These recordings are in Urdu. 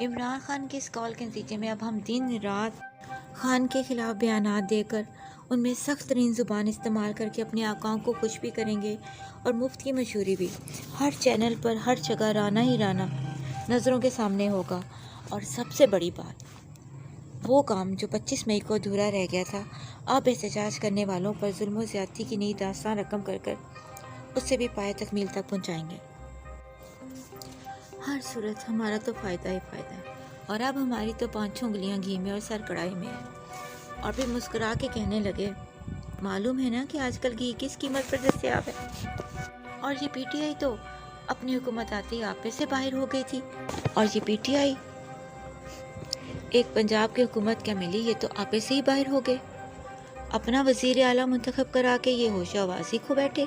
عمران خان کے اس کال کے نتیجے میں اب ہم دن رات خان کے خلاف بیانات دے کر ان میں سخت ترین زبان استعمال کر کے اپنے آقاؤں کو خوش بھی کریں گے اور مفت کی مشہوری بھی۔ ہر چینل پر ہر جگہ رانا ہی رانا نظروں کے سامنے ہوگا۔ اور سب سے بڑی بات، وہ کام جو 25 مئی کو ادھورا رہ گیا تھا، اب احتجاج کرنے والوں پر ظلم و زیادتی کی نئی داستان رقم کر کر اس سے بھی پائے تکمیل تک پہنچائیں گے۔ ہر صورت ہمارا تو فائدہ ہی فائدہ ہے، اور اب ہماری تو 5 انگلیاں گھی میں اور سر کڑھائی میں ہے۔ اور پھر مسکرا کے کہنے لگے، معلوم ہے نا کہ آج کل گھی کس قیمت پر دستیاب ہے؟ اور یہ پی ٹی آئی تو اپنی حکومت آتے ہی آپے سے باہر ہو گئی تھی، اور یہ پی ٹی آئی ایک پنجاب کی حکومت کیا ملی، یہ تو آپے سے ہی باہر ہو گئے۔ اپنا وزیر اعلیٰ منتخب کرا کے یہ ہوش آوازی کھو بیٹھے۔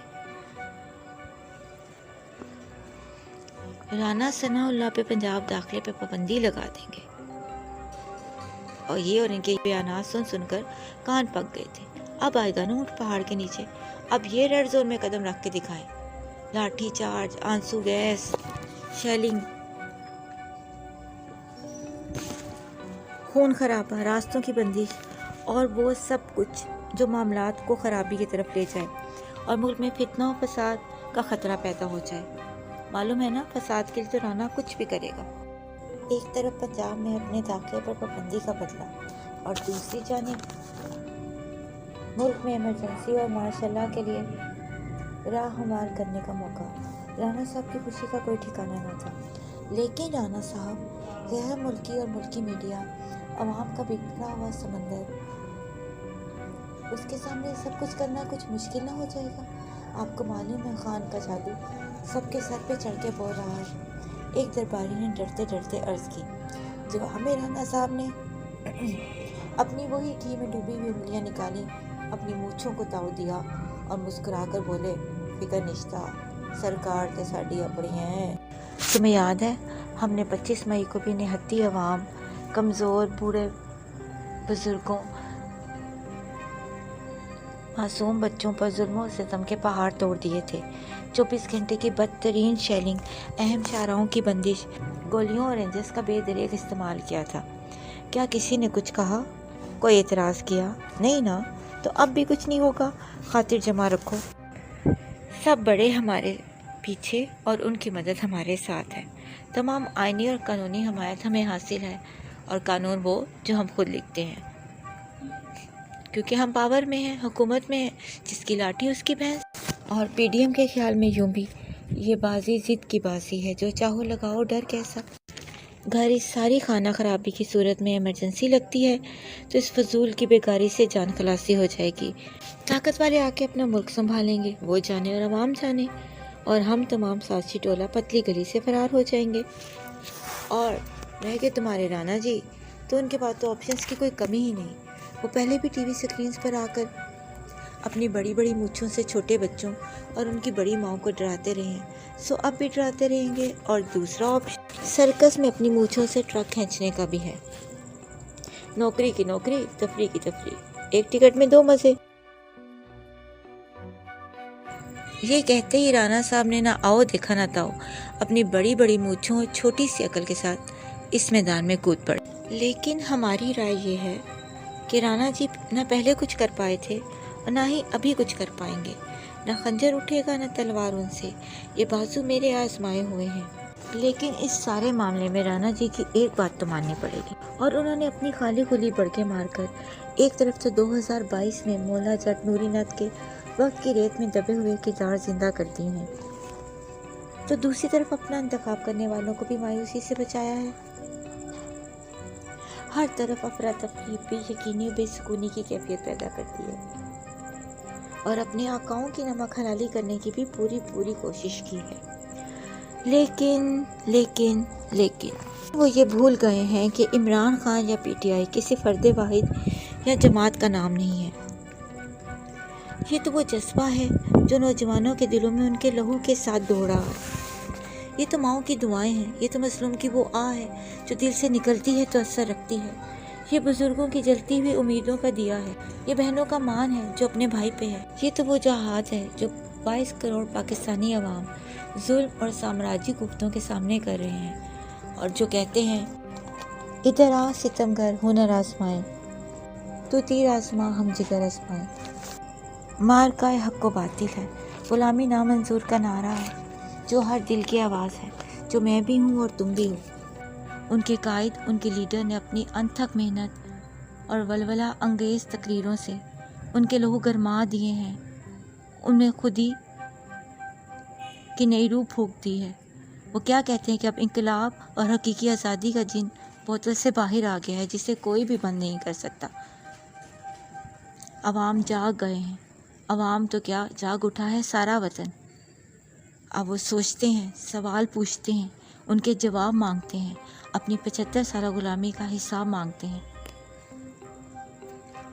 رانا ثناء اللہ پہ پنجاب داخلے پہ پابندی لگا دیں گے، اور یہ اور ان کے بیانات سن سن کر کان پک گئے تھے۔ اب آئے گا نا اونٹ پہاڑ کے نیچے، اب یہ ریڈ زون میں قدم رکھ کے دکھائیں۔ لاٹھی چارج، آنسو گیس، شیلنگ، خون خرابہ، راستوں کی بندش اور وہ سب کچھ جو معاملات کو خرابی کی طرف لے جائے اور ملک میں فتنہ و فساد کا خطرہ پیدا ہو جائے۔ معلوم ہے نا، فساد کے لیے تو رانا کچھ بھی کرے گا۔ ایک طرف پنجاب میں اپنے داخلے پر پابندی کا بدلہ، اور دوسری جانب ملک میں ایمرجنسی اور ماشاء اللہ کے لیے راہ ہموار کرنے کا موقع۔ رانا صاحب کی خوشی کا کوئی ٹھکانہ نہ تھا، لیکن رانا صاحب، غیر ملکی اور ملکی میڈیا، عوام کا بکھرا ہوا سمندر، اس کے سامنے سب کچھ کرنا کچھ مشکل نہ ہو جائے گا؟ آپ کو معلوم ہے خان کا جادو سب کے سر پہ چڑھ کے بول رہا ہے۔ ایک درباری نے ڈرتے ڈرتے عرض کی، جب ہمیں رانا صاحب نے اپنی وہی گھی میں ڈوبی ہوئی انگلیاں نکالی، اپنی مونچھوں کو تاؤ دیا اور مسکرا کر بولے، فکر نشتہ، سرکار تے ساڈی اپنی ہے۔ تمہیں یاد ہے ہم نے 25 مئی کو بھی نہتی عوام، کمزور بوڑھے بزرگوں، معصوم بچوں پر ظلم و ستم کے پہاڑ توڑ دیے تھے۔ 24 گھنٹے کی بدترین شیلنگ، اہم شاہراہوں کی بندش، گولیوں اور رینجز کا بے دریغ استعمال کیا تھا۔ کیا کسی نے کچھ کہا؟ کوئی اعتراض کیا؟ نہیں نا، تو اب بھی کچھ نہیں ہوگا۔ خاطر جمع رکھو، سب بڑے ہمارے پیچھے اور ان کی مدد ہمارے ساتھ ہے۔ تمام آئینی اور قانونی حمایت ہمیں حاصل ہے، اور قانون وہ جو ہم خود لکھتے ہیں، کیونکہ ہم پاور میں ہیں، حکومت میں ہیں، جس کی لاٹھی اس کی بھینس۔ اور پی ڈی ایم کے خیال میں یوں بھی یہ بازی ضد کی بازی ہے، جو چاہو لگاؤ، ڈر کیسا۔ گھر اس ساری خانہ خرابی کی صورت میں ایمرجنسی لگتی ہے تو اس فضول کی بیکاری سے جان خلاصی ہو جائے گی۔ طاقت والے آ کے اپنا ملک سنبھالیں گے، وہ جانے اور عوام جانے، اور ہم تمام سازشی ٹولہ پتلی گلی سے فرار ہو جائیں گے۔ اور رہ گئے تمہارے رانا جی، تو ان کے پاس تو آپشنز کی کوئی کمی ہی نہیں۔ وہ پہلے بھی ٹی وی سکرینز پر آ کر اپنی بڑی بڑی مونچھوں سے چھوٹے بچوں اور ان کی بڑی ماؤں کو ڈراتے رہے ہیں، سو اب بھی ڈراتے رہیں گے۔ اور دوسرا آپشن سرکس میں اپنی مونچھوں سے ٹرک کھینچنے کا بھی ہے۔ نوکری کی نوکری، تفریح کی تفریح، ایک ٹکٹ میں 2 مزے۔ یہ کہتے ہی رانا صاحب نے نہ آؤ دیکھا نہ تاؤ، اپنی بڑی بڑی مونچھوں اور چھوٹی سی عقل کے ساتھ اس میدان میں کود پڑے۔ لیکن ہماری رائے یہ ہے کہ رانا جی نہ پہلے کچھ کر پائے تھے اور نہ ہی ابھی کچھ کر پائیں گے۔ نہ خنجر اٹھے گا نہ تلوار ان سے، یہ بازو میرے آزمائے ہوئے ہیں۔ لیکن اس سارے معاملے میں رانا جی کی ایک بات تو ماننی پڑے گی، اور انہوں نے اپنی خالی خلی بڑکیں مار کر ایک طرف تو 2022 میں مولا جٹ نوری نتھ کے وقت کی ریت میں دبے ہوئے کردار زندہ کر دی ہیں، تو دوسری طرف اپنا انتخاب کرنے والوں کو بھی مایوسی سے بچایا ہے۔ ہر طرف افراتفری، بے یقینی و بے سکونی کی کیفیت پیدا کرتی ہے، اور اپنے آقاؤں کی نمک حلالی کرنے کی بھی پوری کوشش کی ہے۔ لیکن وہ یہ بھول گئے ہیں کہ عمران خان یا پی ٹی آئی کسی فرد واحد یا جماعت کا نام نہیں ہے۔ یہ تو وہ جذبہ ہے جو نوجوانوں کے دلوں میں ان کے لہو کے ساتھ دوڑ رہا ہے۔ یہ تو ماؤں کی دعائیں ہیں، یہ تو مظلوم کی وہ آہ ہے جو دل سے نکلتی ہے تو اثر رکھتی ہے۔ یہ بزرگوں کی جلتی ہوئی امیدوں کا دیا ہے، یہ بہنوں کا مان ہے جو اپنے بھائی پہ ہے۔ یہ تو وہ جہاد ہے جو 22 کروڑ پاکستانی عوام ظلم اور سامراجی قوتوں کے سامنے کر رہے ہیں، اور جو کہتے ہیں ادھر آ ستمگر ہنر آزمائیں، تو تیر آزما ہم جگر آزمائیں۔ مار کا حق و باطل ہے، غلامی نامنظور کا نعرہ ہے، جو ہر دل کی آواز ہے، جو میں بھی ہوں اور تم بھی ہو۔ ان کے قائد، ان کے لیڈر نے اپنی انتھک محنت اور ولولہ انگیز تقریروں سے ان کے لہو گرما دیے ہیں، ان میں خودی کی نئی روح پھونک دی ہے۔ وہ کیا کہتے ہیں کہ اب انقلاب اور حقیقی آزادی کا جن بوتل سے باہر آ گیا ہے، جسے کوئی بھی بند نہیں کر سکتا۔ عوام جاگ گئے ہیں، عوام تو کیا جاگ اٹھا ہے سارا وطن۔ اب وہ سوچتے ہیں، سوال پوچھتے ہیں، ان کے جواب مانگتے ہیں، اپنی 75 سالہ غلامی کا حساب مانگتے ہیں،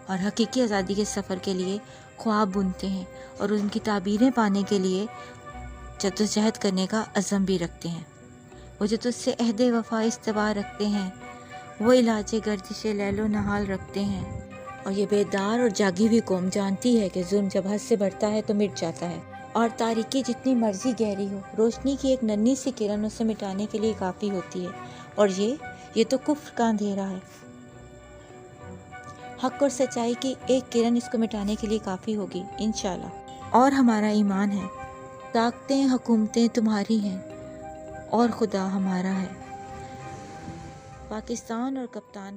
اور حقیقی آزادی کے سفر کے لیے خواب بنتے ہیں، اور ان کی تعبیریں پانے کے لیے جدوجہد کرنے کا عزم بھی رکھتے ہیں۔ وہ جو تجھ سے عہد وفا استوا رکھتے ہیں، وہ علاج گردش لیل و نہال رکھتے ہیں۔ اور یہ بیدار اور جاگی ہوئی قوم جانتی ہے کہ ظلم جب حد سے بڑھتا ہے تو مٹ جاتا ہے، اور تاریکی جتنی مرضی گہری ہو، روشنی کی ایک ننھی سی کرن اسے مٹانے کے لیے کافی ہوتی ہے، اور یہ تو کفر کا اندھیرا ہے۔ حق اور سچائی کی ایک کرن اس کو مٹانے کے لیے کافی ہوگی انشاءاللہ۔ اور ہمارا ایمان ہے، طاقتیں حکومتیں تمہاری ہیں اور خدا ہمارا ہے۔ پاکستان اور کپتان